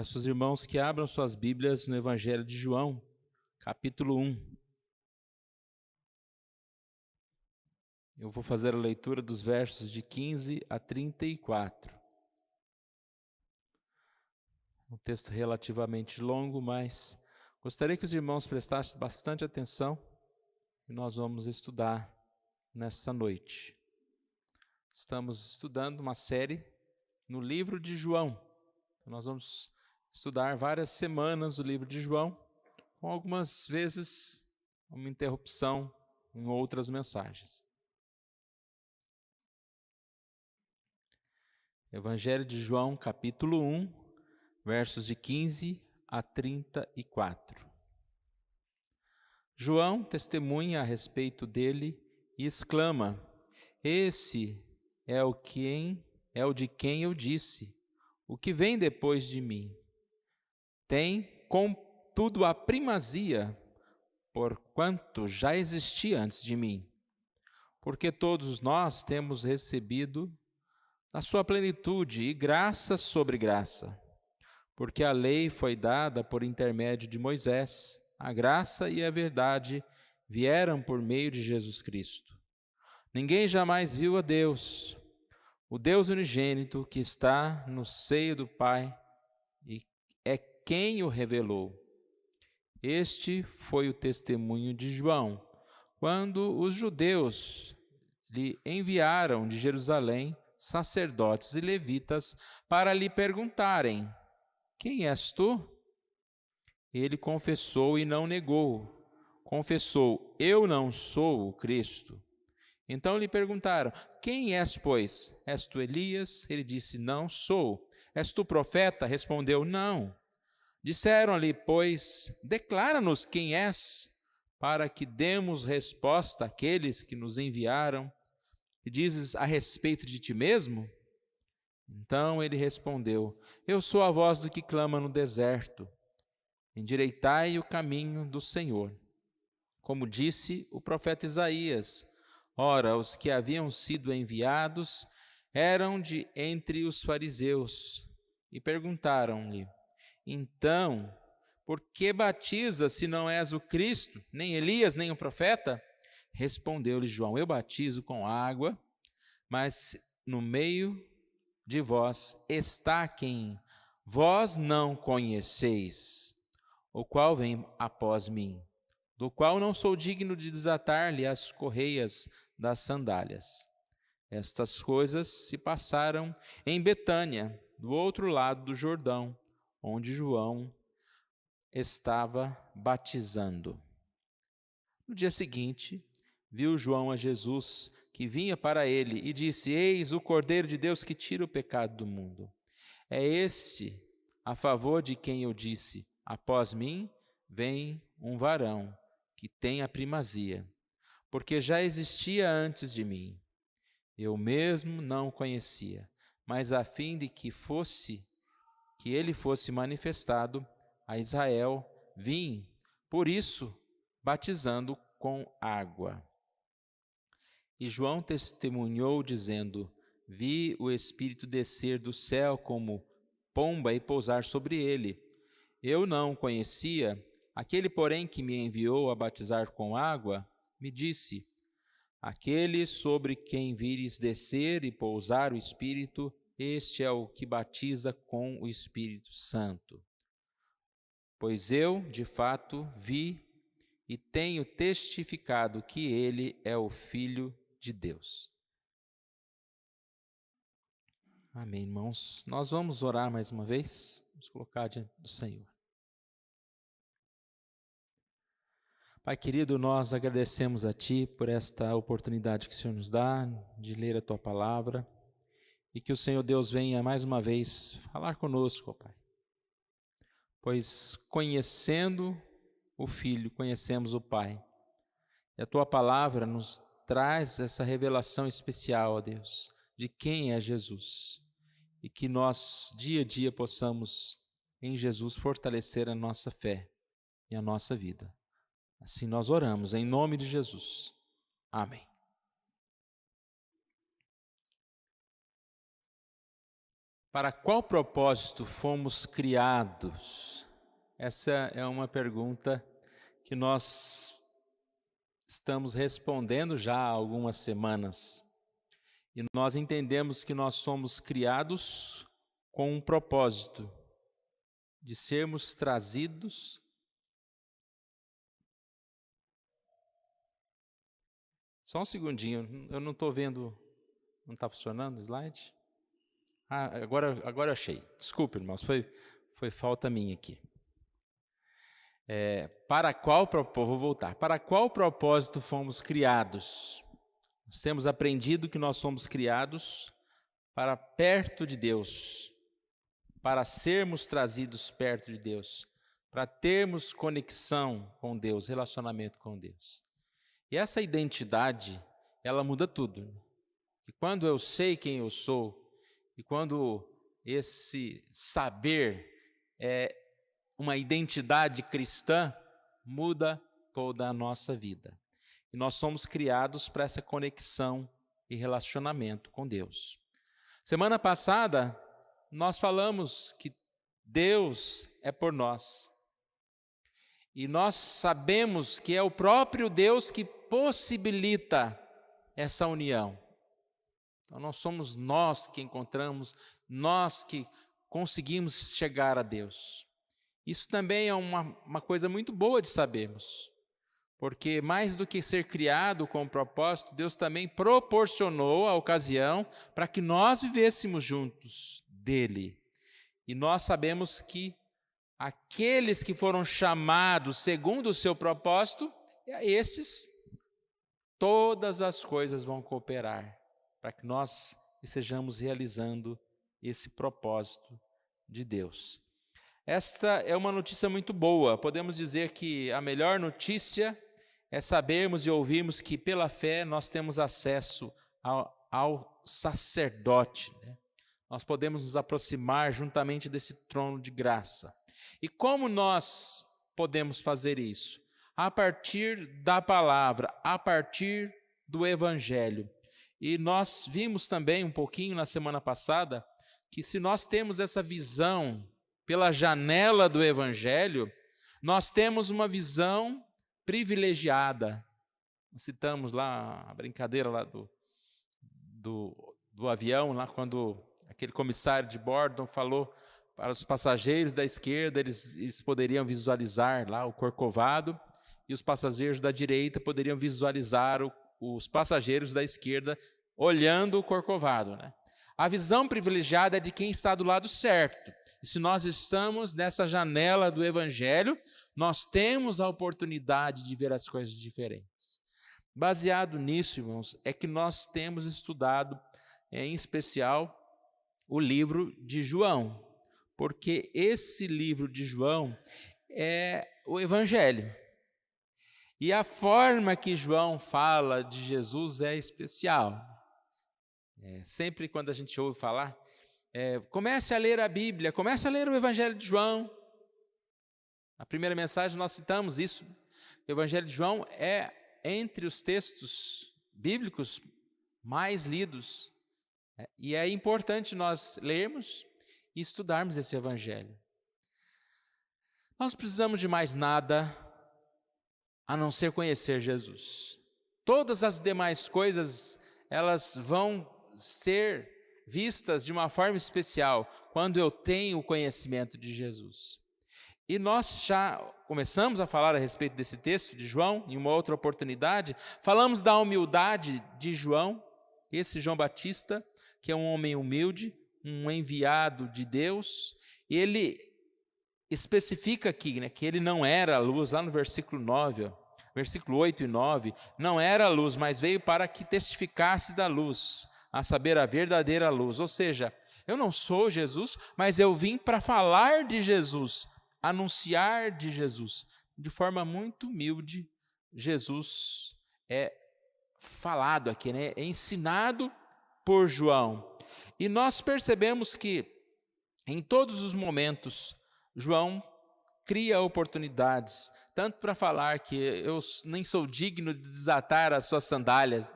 Peço aos irmãos que abram suas Bíblias no Evangelho de João, capítulo 1. Eu vou fazer a leitura dos versos de 15 a 34. Um texto relativamente longo, mas gostaria que os irmãos prestassem bastante atenção e nós vamos estudar nesta noite. Estamos estudando uma série no livro de João. Nós vamos estudar várias semanas o livro de João, com algumas vezes uma interrupção em outras mensagens. Evangelho de João, capítulo 1, versos de 15 a 34. João testemunha a respeito dele e exclama: Esse é o de quem eu disse, o que vem depois de mim. Tem, contudo, a primazia, porquanto já existia antes de mim. Porque todos nós temos recebido a sua plenitude e graça sobre graça. Porque a lei foi dada por intermédio de Moisés, a graça e a verdade vieram por meio de Jesus Cristo. Ninguém jamais viu a Deus, o Deus unigênito que está no seio do Pai e é quem o revelou. Este foi o testemunho de João, quando os judeus lhe enviaram de Jerusalém sacerdotes e levitas para lhe perguntarem: Quem és tu? Ele confessou e não negou. Confessou: Eu não sou o Cristo. Então lhe perguntaram: Quem és, pois? És tu Elias? Ele disse: Não sou. És tu profeta? Respondeu: Não. Disseram-lhe, pois: Declara-nos quem és, para que demos resposta àqueles que nos enviaram. E dizes a respeito de ti mesmo? Então ele respondeu: Eu sou a voz do que clama no deserto. Endireitai o caminho do Senhor. Como disse o profeta Isaías: Ora, os que haviam sido enviados eram de entre os fariseus e perguntaram-lhe: Então, por que batizas se não és o Cristo, nem Elias, nem o profeta? Respondeu-lhe João: Eu batizo com água, mas no meio de vós está quem vós não conheceis, o qual vem após mim, do qual não sou digno de desatar-lhe as correias das sandálias. Estas coisas se passaram em Betânia, do outro lado do Jordão, onde João estava batizando. No dia seguinte, viu João a Jesus, que vinha para ele, e disse: Eis o Cordeiro de Deus que tira o pecado do mundo. É este a favor de quem eu disse: Após mim vem um varão que tem a primazia, porque já existia antes de mim. Eu mesmo não o conhecia, mas a fim de que ele fosse manifestado a Israel, vim, por isso, batizando com água. E João testemunhou, dizendo: Vi o Espírito descer do céu como pomba e pousar sobre ele. Eu não o conhecia. Aquele, porém, que me enviou a batizar com água, me disse: Aquele sobre quem vires descer e pousar o Espírito, este é o que batiza com o Espírito Santo. Pois eu, de fato, vi e tenho testificado que ele é o Filho de Deus. Amém, irmãos. Nós vamos orar mais uma vez, vamos colocar diante do Senhor. Pai querido, nós agradecemos a Ti por esta oportunidade que o Senhor nos dá de ler a Tua palavra e que o Senhor Deus venha mais uma vez falar conosco, ó Pai. Pois conhecendo o Filho, conhecemos o Pai. E a Tua palavra nos traz essa revelação especial, ó Deus, de quem é Jesus. E que nós, dia a dia, possamos, em Jesus, fortalecer a nossa fé e a nossa vida. Assim nós oramos, em nome de Jesus. Amém. Para qual propósito fomos criados? Essa é uma pergunta que nós estamos respondendo já há algumas semanas. E nós entendemos que nós somos criados com um propósito de sermos trazidos. Só um segundinho, eu não estou vendo, não está funcionando o slide? Agora eu achei. Desculpe, irmãos, foi falta minha aqui. Vou voltar. Para qual propósito fomos criados? Nós temos aprendido que nós somos criados para perto de Deus, para sermos trazidos perto de Deus, para termos conexão com Deus, relacionamento com Deus. E essa identidade, ela muda tudo. E quando eu sei quem eu sou, e quando esse saber é uma identidade cristã, muda toda a nossa vida. E nós somos criados para essa conexão e relacionamento com Deus. Semana passada, nós falamos que Deus é por nós. E nós sabemos que é o próprio Deus que possibilita essa união. Então, não somos nós que encontramos, nós que conseguimos chegar a Deus. Isso também é uma coisa muito boa de sabermos, porque mais do que ser criado com um propósito, Deus também proporcionou a ocasião para que nós vivêssemos juntos dele. E nós sabemos que aqueles que foram chamados segundo o seu propósito, a esses, todas as coisas vão cooperar para que nós estejamos realizando esse propósito de Deus. Esta é uma notícia muito boa. Podemos dizer que a melhor notícia é sabermos e ouvirmos que pela fé nós temos acesso ao sacerdote, né? Nós podemos nos aproximar juntamente desse trono de graça. E como nós podemos fazer isso? A partir da palavra, a partir do evangelho. E nós vimos também um pouquinho na semana passada que se nós temos essa visão pela janela do evangelho, nós temos uma visão privilegiada. Citamos lá a brincadeira lá do avião, lá quando aquele comissário de bordo falou para os passageiros da esquerda, eles poderiam visualizar lá o Corcovado, e os passageiros da direita poderiam visualizar os passageiros da esquerda olhando o Corcovado, né? A visão privilegiada é de quem está do lado certo. E se nós estamos nessa janela do evangelho, nós temos a oportunidade de ver as coisas diferentes. Baseado nisso, irmãos, é que nós temos estudado, em especial, o livro de João, porque esse livro de João é o evangelho. E a forma que João fala de Jesus é especial. Sempre quando a gente ouve falar, comece a ler a Bíblia, comece a ler o Evangelho de João. Na primeira mensagem nós citamos isso. O Evangelho de João é entre os textos bíblicos mais lidos. E é importante nós lermos e estudarmos esse Evangelho. Nós precisamos de mais nada a não ser conhecer Jesus. Todas as demais coisas, elas vão ser vistas de uma forma especial quando eu tenho o conhecimento de Jesus. E nós já começamos a falar a respeito desse texto de João, em uma outra oportunidade, falamos da humildade de João, esse João Batista, que é um homem humilde, um enviado de Deus. Ele especifica aqui, né, que ele não era a luz, lá no versículo 9, versículo 8 e 9, não era a luz, mas veio para que testificasse da luz, a saber, a verdadeira luz. Ou seja, eu não sou Jesus, mas eu vim para falar de Jesus, anunciar de Jesus. De forma muito humilde, Jesus é falado aqui, né? É ensinado por João. E nós percebemos que em todos os momentos, João cria oportunidades, tanto para falar que eu nem sou digno de desatar as suas sandálias,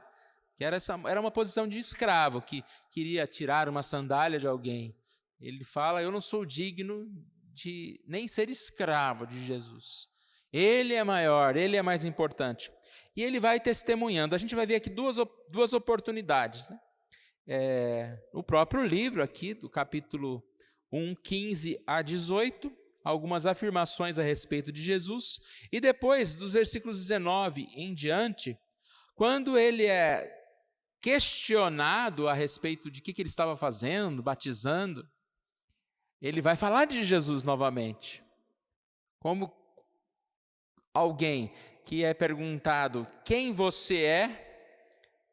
que era uma posição de escravo, que queria tirar uma sandália de alguém, Ele fala: eu não sou digno de nem ser escravo de Jesus. Ele é maior, ele é mais importante. E ele vai testemunhando. A gente vai ver aqui duas oportunidades, né? O próprio livro aqui, do capítulo 1, 15 a 18, algumas afirmações a respeito de Jesus. E depois, dos versículos 19 em diante, quando ele é questionado a respeito de que ele estava fazendo, batizando, ele vai falar de Jesus novamente. Como alguém que é perguntado quem você é,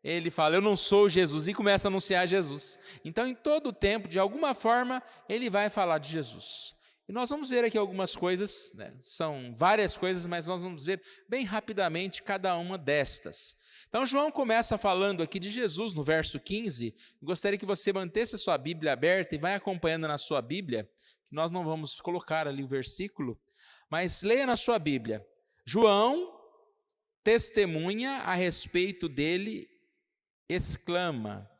ele fala: eu não sou Jesus, e começa a anunciar Jesus. Então, em todo o tempo, de alguma forma, ele vai falar de Jesus. E nós vamos ver aqui algumas coisas, né? São várias coisas, mas nós vamos ver bem rapidamente cada uma destas. Então, João começa falando aqui de Jesus no verso 15. Gostaria que você mantesse a sua Bíblia aberta e vai acompanhando na sua Bíblia. Nós não vamos colocar ali o versículo, mas leia na sua Bíblia. João testemunha a respeito dele, exclama: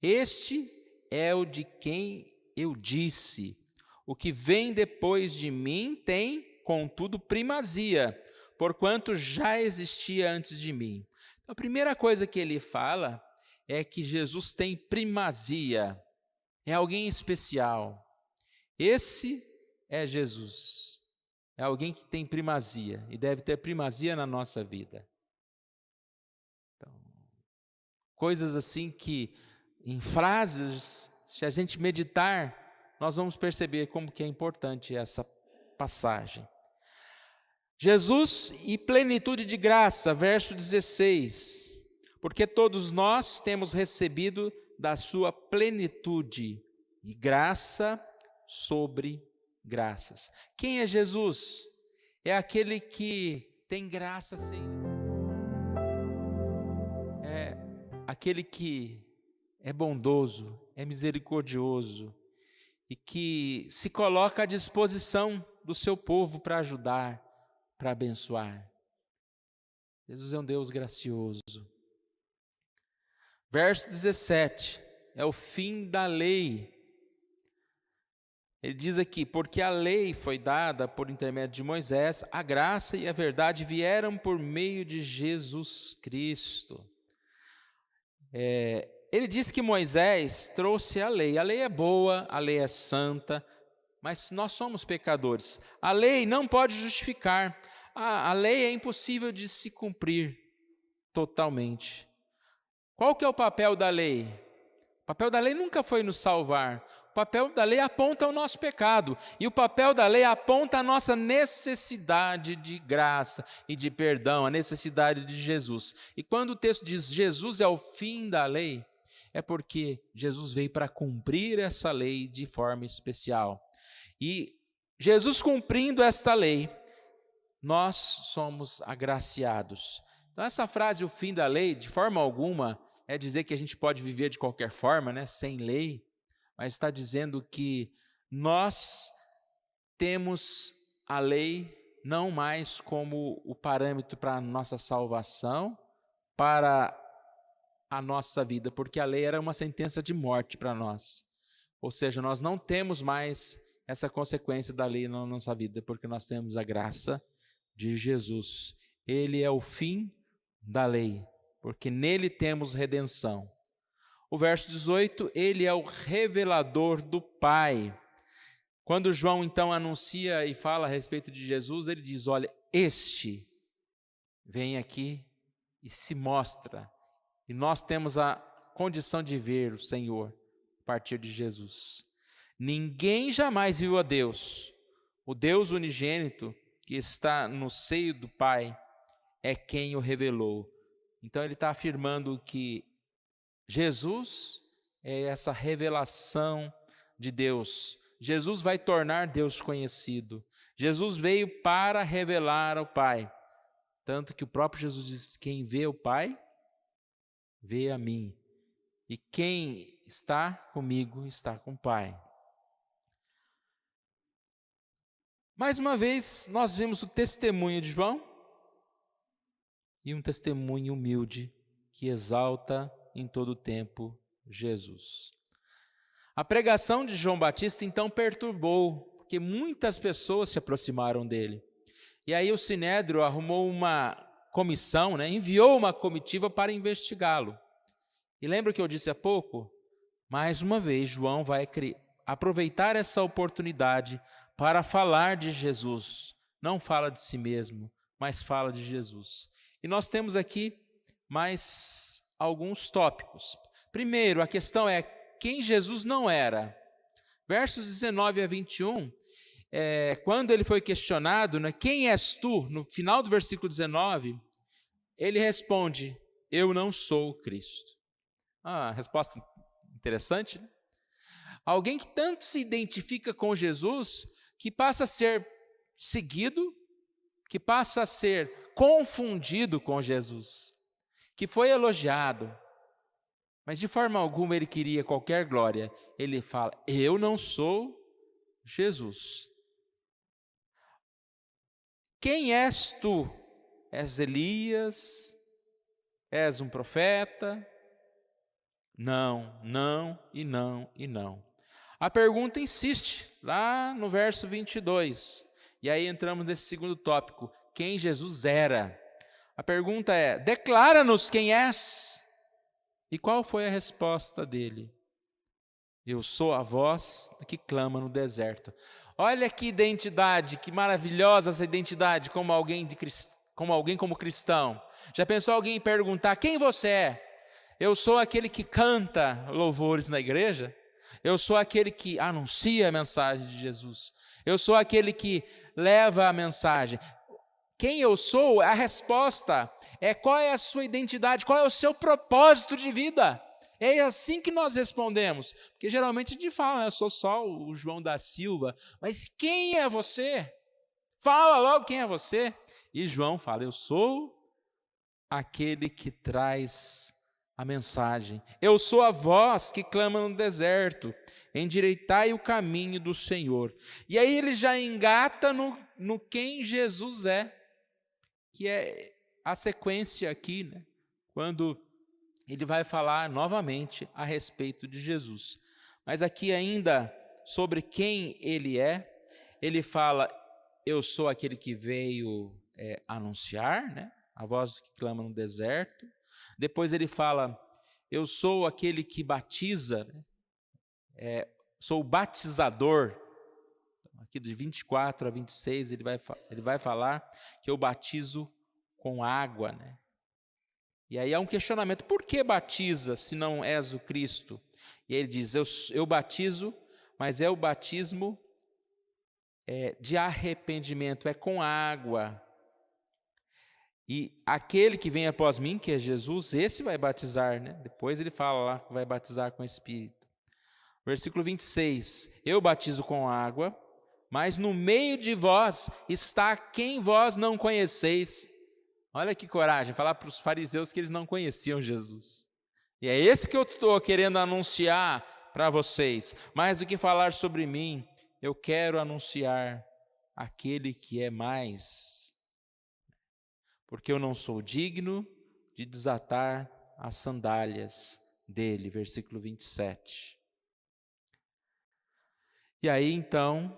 este é o de quem eu disse, o que vem depois de mim tem, contudo, primazia, porquanto já existia antes de mim. Então, a primeira coisa que ele fala é que Jesus tem primazia, é alguém especial. Esse é Jesus, é alguém que tem primazia e deve ter primazia na nossa vida. Então, coisas assim que, em frases, se a gente meditar, nós vamos perceber como que é importante essa passagem. Jesus e plenitude de graça, verso 16. Porque todos nós temos recebido da sua plenitude e graça sobre graças. Quem é Jesus? É aquele que tem graça sem limite. É aquele que é bondoso, é misericordioso e que se coloca à disposição do seu povo para ajudar, para abençoar. Jesus é um Deus gracioso. Verso 17, é o fim da lei. Ele diz aqui: porque a lei foi dada por intermédio de Moisés, a graça e a verdade vieram por meio de Jesus Cristo. Ele diz que Moisés trouxe a lei é boa, a lei é santa, mas nós somos pecadores. A lei não pode justificar, a lei é impossível de se cumprir totalmente. Qual que é o papel da lei? O papel da lei nunca foi nos salvar. O papel da lei aponta o nosso pecado. E o papel da lei aponta a nossa necessidade de graça e de perdão, a necessidade de Jesus. E quando o texto diz Jesus é o fim da lei, é porque Jesus veio para cumprir essa lei de forma especial. E Jesus cumprindo essa lei, nós somos agraciados. Então essa frase, o fim da lei, de forma alguma é dizer que a gente pode viver de qualquer forma, né, sem lei, mas está dizendo que nós temos a lei não mais como o parâmetro para a nossa salvação, para a nossa vida, porque a lei era uma sentença de morte para nós. Ou seja, nós não temos mais essa consequência da lei na nossa vida, porque nós temos a graça de Jesus. Ele é o fim da lei, porque nele temos redenção. O verso 18, ele é o revelador do Pai. Quando João então anuncia e fala a respeito de Jesus, ele diz: olha, este vem aqui e se mostra. E nós temos a condição de ver o Senhor a partir de Jesus. Ninguém jamais viu a Deus. O Deus unigênito que está no seio do Pai é quem o revelou. Então ele está afirmando que Jesus é essa revelação de Deus. Jesus vai tornar Deus conhecido. Jesus veio para revelar ao Pai. Tanto que o próprio Jesus diz: quem vê o Pai, vê a mim. E quem está comigo, está com o Pai. Mais uma vez, nós vimos o testemunho de João e um testemunho humilde que exalta em todo o tempo Jesus. A pregação de João Batista então perturbou, porque muitas pessoas se aproximaram dele. E aí o Sinédrio arrumou uma comissão, enviou uma comitiva para investigá-lo. E lembra o que eu disse há pouco? Mais uma vez, João vai aproveitar essa oportunidade para falar de Jesus. Não fala de si mesmo, mas fala de Jesus. E nós temos aqui mais alguns tópicos. Primeiro, a questão é quem Jesus não era. Versos 19 a 21, quando ele foi questionado, quem és tu? No final do versículo 19, ele responde, eu não sou o Cristo. Resposta interessante, né? Alguém que tanto se identifica com Jesus, que passa a ser seguido, que passa a ser confundido com Jesus, que foi elogiado, mas de forma alguma ele queria qualquer glória. Ele fala, eu não sou Jesus. Quem és tu? És Elias? És um profeta? Não, não e não e não. A pergunta insiste, lá no verso 22. E aí entramos nesse segundo tópico, quem Jesus era. A pergunta é, declara-nos quem és. E qual foi a resposta dele? Eu sou a voz que clama no deserto. Olha que identidade, que maravilhosa essa identidade como alguém como cristão. Já pensou alguém perguntar, quem você é? Eu sou aquele que canta louvores na igreja. Eu sou aquele que anuncia a mensagem de Jesus. Eu sou aquele que leva a mensagem. Quem eu sou? A resposta é qual é a sua identidade, qual é o seu propósito de vida. É assim que nós respondemos. Porque geralmente a gente fala, eu sou só o João da Silva. Mas quem é você? Fala logo quem é você. E João fala, eu sou aquele que traz a mensagem. Eu sou a voz que clama no deserto, endireitai o caminho do Senhor. E aí ele já engata no quem Jesus é, que é a sequência aqui, quando ele vai falar novamente a respeito de Jesus. Mas aqui ainda sobre quem ele é, ele fala, eu sou aquele que veio anunciar, a voz que clama no deserto. Depois ele fala, eu sou aquele que batiza, sou o batizador. Aqui de 24 a 26 ele vai falar que eu batizo com água. E aí há um questionamento, por que batiza se não és o Cristo? E ele diz, eu batizo, mas é o batismo de arrependimento, é com água. E aquele que vem após mim, que é Jesus, esse vai batizar, Depois ele fala lá que vai batizar com o Espírito. Versículo 26, eu batizo com água, mas no meio de vós está quem vós não conheceis. Olha que coragem, falar para os fariseus que eles não conheciam Jesus. E é esse que eu estou querendo anunciar para vocês. Mais do que falar sobre mim, eu quero anunciar aquele que é mais. Porque eu não sou digno de desatar as sandálias dele. Versículo 27. E aí então,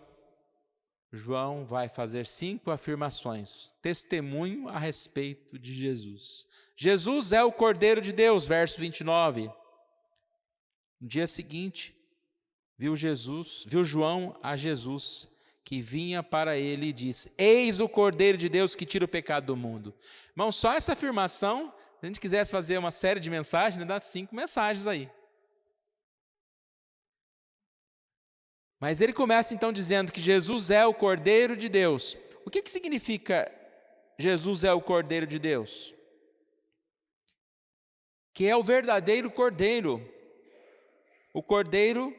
João vai fazer 5 afirmações, testemunho a respeito de Jesus. Jesus é o Cordeiro de Deus, verso 29. No dia seguinte, viu João a Jesus, que vinha para ele e disse, eis o Cordeiro de Deus que tira o pecado do mundo. Irmão, só essa afirmação, se a gente quisesse fazer uma série de mensagens, dá 5 mensagens aí. Mas ele começa então dizendo que Jesus é o Cordeiro de Deus. O que significa Jesus é o Cordeiro de Deus? Que é o verdadeiro Cordeiro. O Cordeiro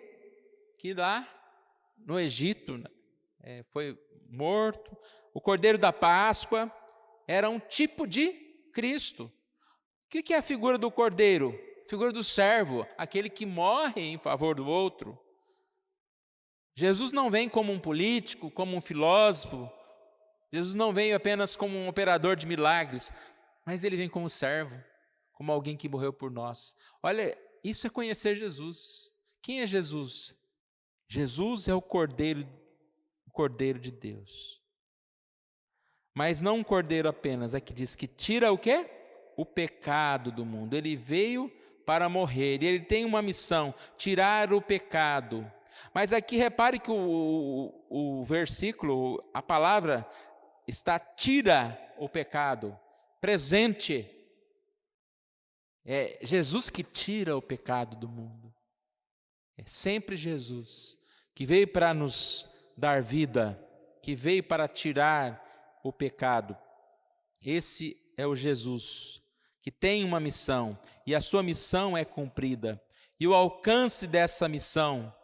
que lá no Egito foi morto. O Cordeiro da Páscoa era um tipo de Cristo. O que é a figura do Cordeiro? A figura do servo, aquele que morre em favor do outro. Jesus não vem como um político, como um filósofo. Jesus não veio apenas como um operador de milagres, mas ele vem como servo, como alguém que morreu por nós. Olha, isso é conhecer Jesus. Quem é Jesus? Jesus é o Cordeiro de Deus. Mas não um cordeiro apenas, é que diz que tira o quê? O pecado do mundo. Ele veio para morrer, e ele tem uma missão, tirar o pecado. Mas aqui repare que o versículo, a palavra está tira o pecado, presente. É Jesus que tira o pecado do mundo. É sempre Jesus que veio para nos dar vida, que veio para tirar o pecado. Esse é o Jesus que tem uma missão, e a sua missão é cumprida. E o alcance dessa missão,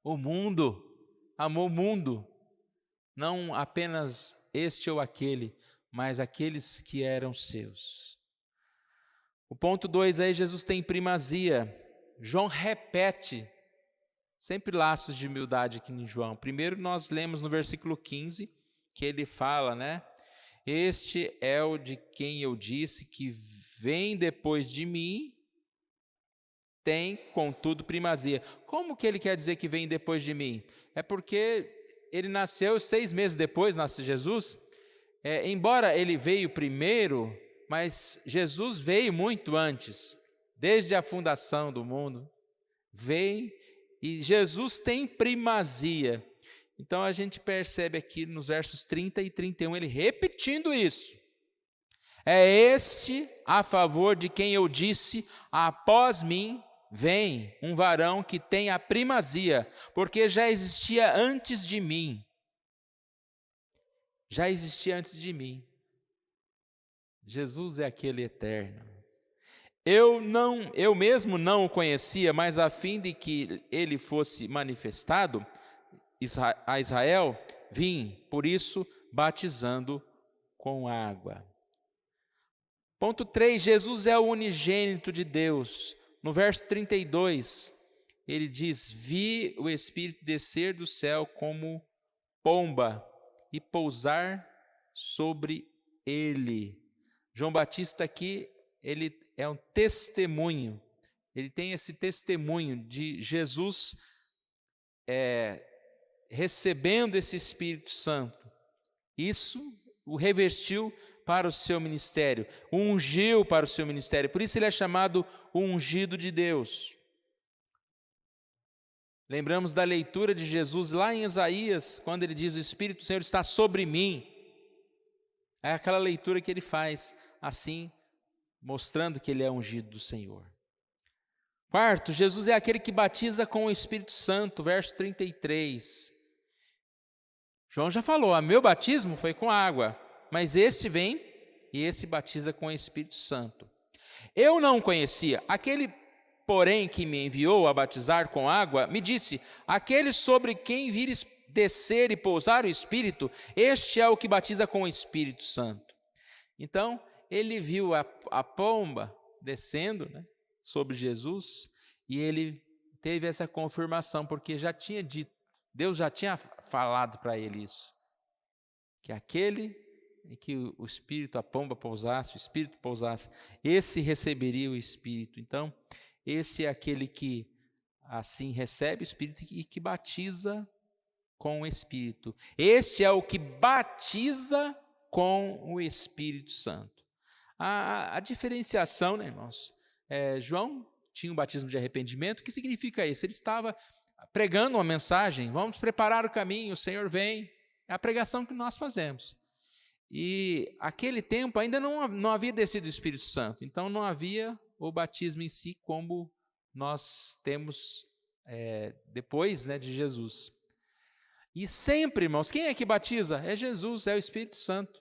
o mundo, amou o mundo, não apenas este ou aquele, mas aqueles que eram seus. O ponto 2 aí, Jesus tem primazia. João repete, sempre laços de humildade aqui em João. Primeiro nós lemos no versículo 15, que ele fala, né? Este é o de quem eu disse que vem depois de mim, tem, contudo, primazia. Como que ele quer dizer que vem depois de mim? É porque ele nasceu 6 meses depois, nasce Jesus. Embora ele veio primeiro, mas Jesus veio muito antes, desde a fundação do mundo. Veio e Jesus tem primazia. Então a gente percebe aqui nos versos 30 e 31, ele repetindo isso. É este a favor de quem eu disse, após mim vem um varão que tem a primazia, porque já existia antes de mim. Já existia antes de mim. Jesus é aquele eterno. Eu mesmo não o conhecia, mas a fim de que ele fosse manifestado a Israel, vim, por isso, batizando com água. Ponto 3, Jesus é o unigênito de Deus. No verso 32, ele diz: vi o Espírito descer do céu como pomba e pousar sobre ele. João Batista aqui, ele é um testemunho, ele tem esse testemunho de Jesus recebendo esse Espírito Santo. Isso o revestiu para o seu ministério, o ungiu para o seu ministério. Por isso ele é chamado o ungido de Deus. Lembramos da leitura de Jesus lá em Isaías, quando ele diz: o Espírito do Senhor está sobre mim. É aquela leitura que ele faz, assim, mostrando que ele é ungido do Senhor. Quarto, Jesus é aquele que batiza com o Espírito Santo, verso 33. João já falou: o meu batismo foi com água, mas esse vem e esse batiza com o Espírito Santo. Eu não conhecia. Aquele, porém, que me enviou a batizar com água, me disse: aquele sobre quem vires descer e pousar o Espírito, este é o que batiza com o Espírito Santo. Então, ele viu a pomba descendo, né, sobre Jesus, e ele teve essa confirmação, porque já tinha dito, Deus já tinha falado para ele isso, que aquele em que o Espírito, a pomba pousasse, o Espírito pousasse, esse receberia o Espírito. Então, esse é aquele que assim recebe o Espírito e que batiza com o Espírito. Este é o que batiza com o Espírito Santo. A diferenciação, né, irmãos? João tinha um batismo de arrependimento. O que significa isso? Ele estava pregando uma mensagem: vamos preparar o caminho, o Senhor vem. É a pregação que nós fazemos. E aquele tempo ainda não havia descido o Espírito Santo, então não havia o batismo em si como nós temos depois, né, de Jesus. E sempre, irmãos, quem é que batiza? É Jesus, é o Espírito Santo.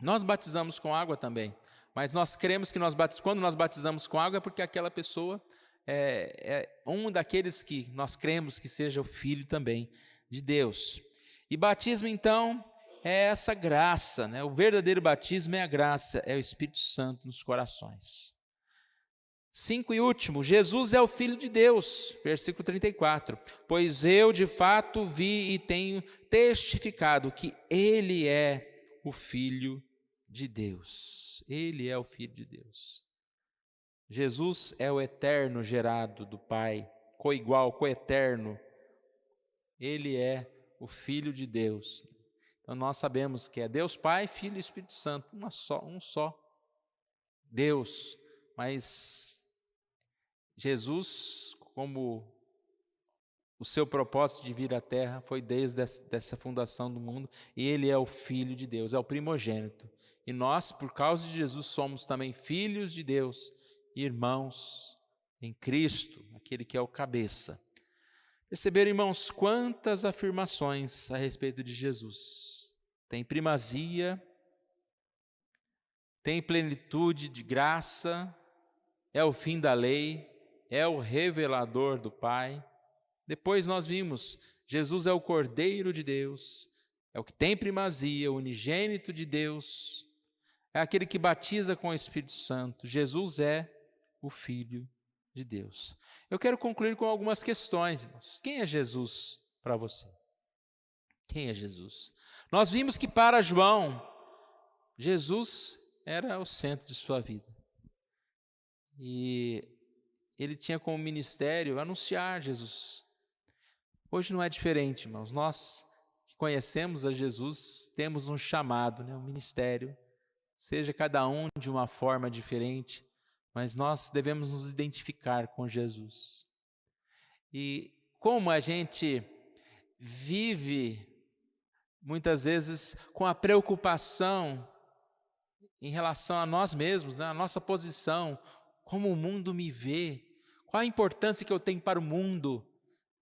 Nós batizamos com água também, mas nós cremos que quando nós batizamos com água é porque aquela pessoa é um daqueles que nós cremos que seja o Filho também de Deus. E batismo, então, é essa graça, né? O verdadeiro batismo é a graça, é o Espírito Santo nos corações. 5 e último, Jesus é o Filho de Deus, versículo 34. Pois eu de fato vi e tenho testificado que Ele é o Filho de Deus. Ele é o Filho de Deus. Jesus é o eterno gerado do Pai, coigual, coeterno. Ele é o Filho de Deus. Então nós sabemos que é Deus Pai, Filho e Espírito Santo, um só Deus. Mas Jesus, como o seu propósito de vir à Terra foi desde essa fundação do mundo, e Ele é o Filho de Deus, é o primogênito. E nós, por causa de Jesus, somos também filhos de Deus, irmãos em Cristo, aquele que é o cabeça. Perceberam, irmãos, quantas afirmações a respeito de Jesus? Tem primazia, tem plenitude de graça, é o fim da lei, é o revelador do Pai. Depois nós vimos, Jesus é o Cordeiro de Deus, é o que tem primazia, o unigênito de Deus, é aquele que batiza com o Espírito Santo. Jesus é o Filho de Deus. Eu quero concluir com algumas questões, irmãos. Quem é Jesus para você? Quem é Jesus? Nós vimos que para João, Jesus era o centro de sua vida. E ele tinha como ministério anunciar Jesus. Hoje não é diferente, irmãos. Nós que conhecemos a Jesus, temos um chamado, um ministério, seja cada um de uma forma diferente, mas nós devemos nos identificar com Jesus. E como a gente vive, muitas vezes, com a preocupação em relação a nós mesmos, a nossa posição, como o mundo me vê, qual a importância que eu tenho para o mundo.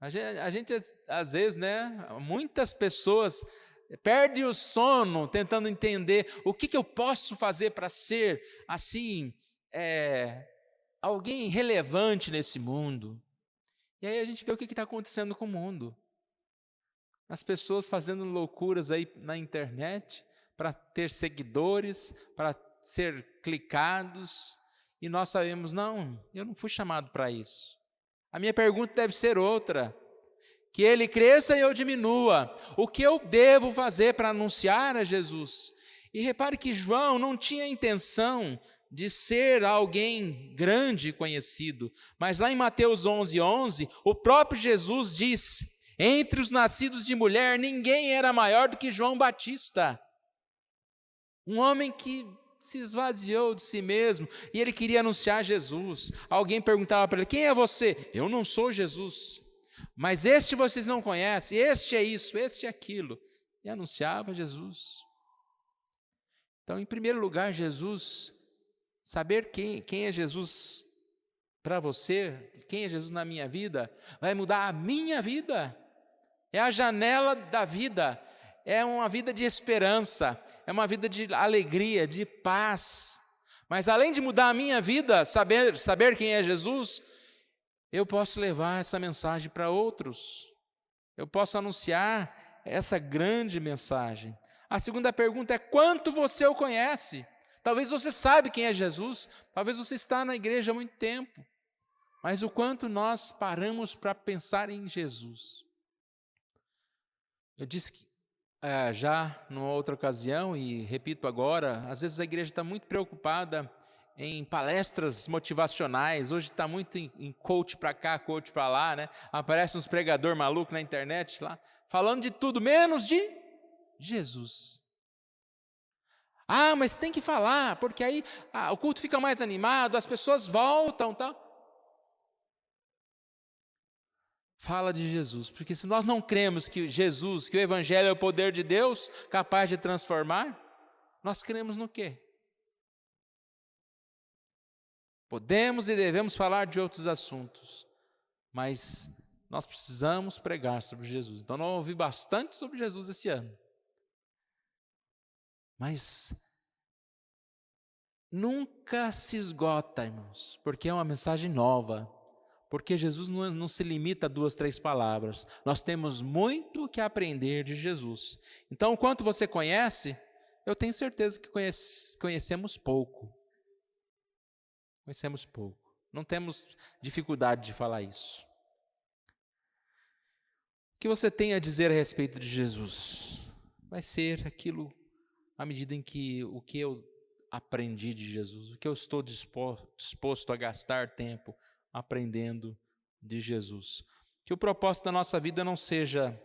A gente às vezes, muitas pessoas perdem o sono tentando entender o que eu posso fazer para ser, assim, alguém relevante nesse mundo. E aí a gente vê o que está acontecendo com o mundo. As pessoas fazendo loucuras aí na internet para ter seguidores, para ser clicados, e nós sabemos, não, eu não fui chamado para isso. A minha pergunta deve ser outra: que ele cresça e eu diminua. O que eu devo fazer para anunciar a Jesus? E repare que João não tinha intenção de ser alguém grande e conhecido, mas lá em Mateus 11:11, o próprio Jesus diz: entre os nascidos de mulher, ninguém era maior do que João Batista. Um homem que se esvaziou de si mesmo, e ele queria anunciar Jesus. Alguém perguntava para ele: quem é você? Eu não sou Jesus, mas este vocês não conhecem, este é isso, este é aquilo. E anunciava Jesus. Então, em primeiro lugar, Jesus, saber quem é Jesus para você, quem é Jesus na minha vida, vai mudar a minha vida. É a janela da vida, é uma vida de esperança, é uma vida de alegria, de paz. Mas além de mudar a minha vida, saber quem é Jesus, eu posso levar essa mensagem para outros. Eu posso anunciar essa grande mensagem. A segunda pergunta é: quanto você o conhece? Talvez você sabe quem é Jesus, talvez você está na igreja há muito tempo, mas o quanto nós paramos para pensar em Jesus? Eu disse que já numa outra ocasião, e repito agora, às vezes a igreja está muito preocupada em palestras motivacionais. Hoje está muito em coach para cá, coach para lá, Aparece uns pregador maluco na internet lá, falando de tudo, menos de Jesus. Mas tem que falar, porque aí o culto fica mais animado, as pessoas voltam, tal. Fala de Jesus, porque se nós não cremos que Jesus, que o Evangelho é o poder de Deus, capaz de transformar, nós cremos no quê? Podemos e devemos falar de outros assuntos, mas nós precisamos pregar sobre Jesus. Então, nós vamos ouvir bastante sobre Jesus esse ano. Mas nunca se esgota, irmãos, porque é uma mensagem nova. Porque Jesus não se limita a 2, 3 palavras. Nós temos muito que aprender de Jesus. Então, o quanto você conhece, eu tenho certeza que conhecemos pouco. Conhecemos pouco. Não temos dificuldade de falar isso. O que você tem a dizer a respeito de Jesus? Vai ser aquilo, à medida em que o que eu aprendi de Jesus, o que eu estou disposto a gastar tempo aprendendo de Jesus. Que o propósito da nossa vida não seja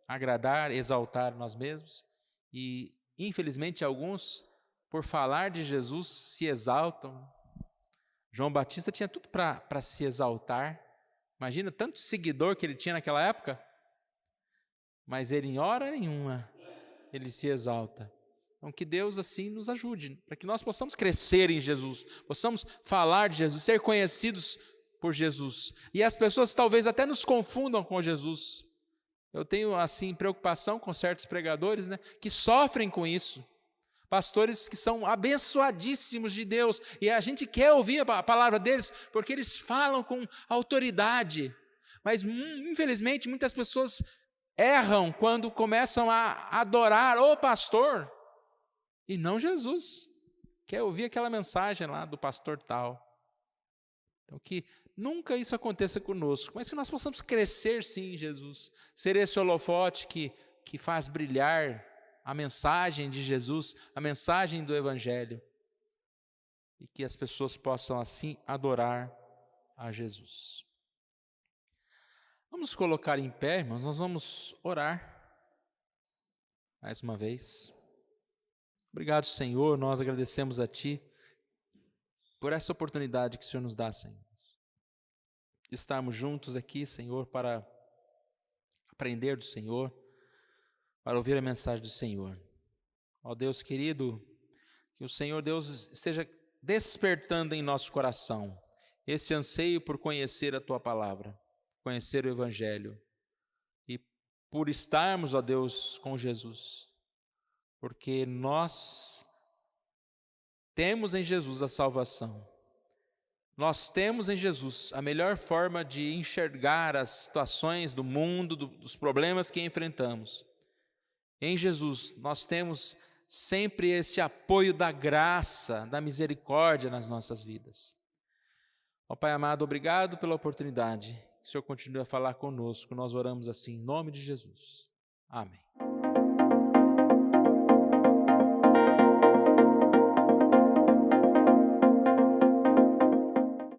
agradar, exaltar nós mesmos, e infelizmente alguns, por falar de Jesus, se exaltam. João Batista tinha tudo para se exaltar. Imagina tanto seguidor que ele tinha naquela época, mas ele em hora nenhuma, ele se exalta. Então que Deus assim nos ajude, para que nós possamos crescer em Jesus, possamos falar de Jesus, ser conhecidos por Jesus. E as pessoas talvez até nos confundam com Jesus. Eu tenho assim preocupação com certos pregadores, né, que sofrem com isso. Pastores que são abençoadíssimos de Deus, e a gente quer ouvir a palavra deles, porque eles falam com autoridade. Mas infelizmente muitas pessoas erram quando começam a adorar o pastor e não Jesus. Quer ouvir aquela mensagem lá do pastor tal. Então que nunca isso aconteça conosco, mas que nós possamos crescer sim em Jesus, ser esse holofote que faz brilhar a mensagem de Jesus, a mensagem do Evangelho, e que as pessoas possam assim adorar a Jesus. Vamos colocar em pé, irmãos, nós vamos orar mais uma vez. Obrigado, Senhor, nós agradecemos a Ti por essa oportunidade que o Senhor nos dá, Senhor. De estarmos juntos aqui, Senhor, para aprender do Senhor, para ouvir a mensagem do Senhor. Ó Deus querido, que o Senhor Deus esteja despertando em nosso coração esse anseio por conhecer a Tua palavra, conhecer o Evangelho, e por estarmos, ó Deus, com Jesus, porque nós temos em Jesus a salvação. Nós temos em Jesus a melhor forma de enxergar as situações do mundo, dos problemas que enfrentamos. Em Jesus nós temos sempre esse apoio da graça, da misericórdia nas nossas vidas. Ó Pai amado, obrigado pela oportunidade. Que o Senhor continue a falar conosco. Nós oramos assim em nome de Jesus. Amém.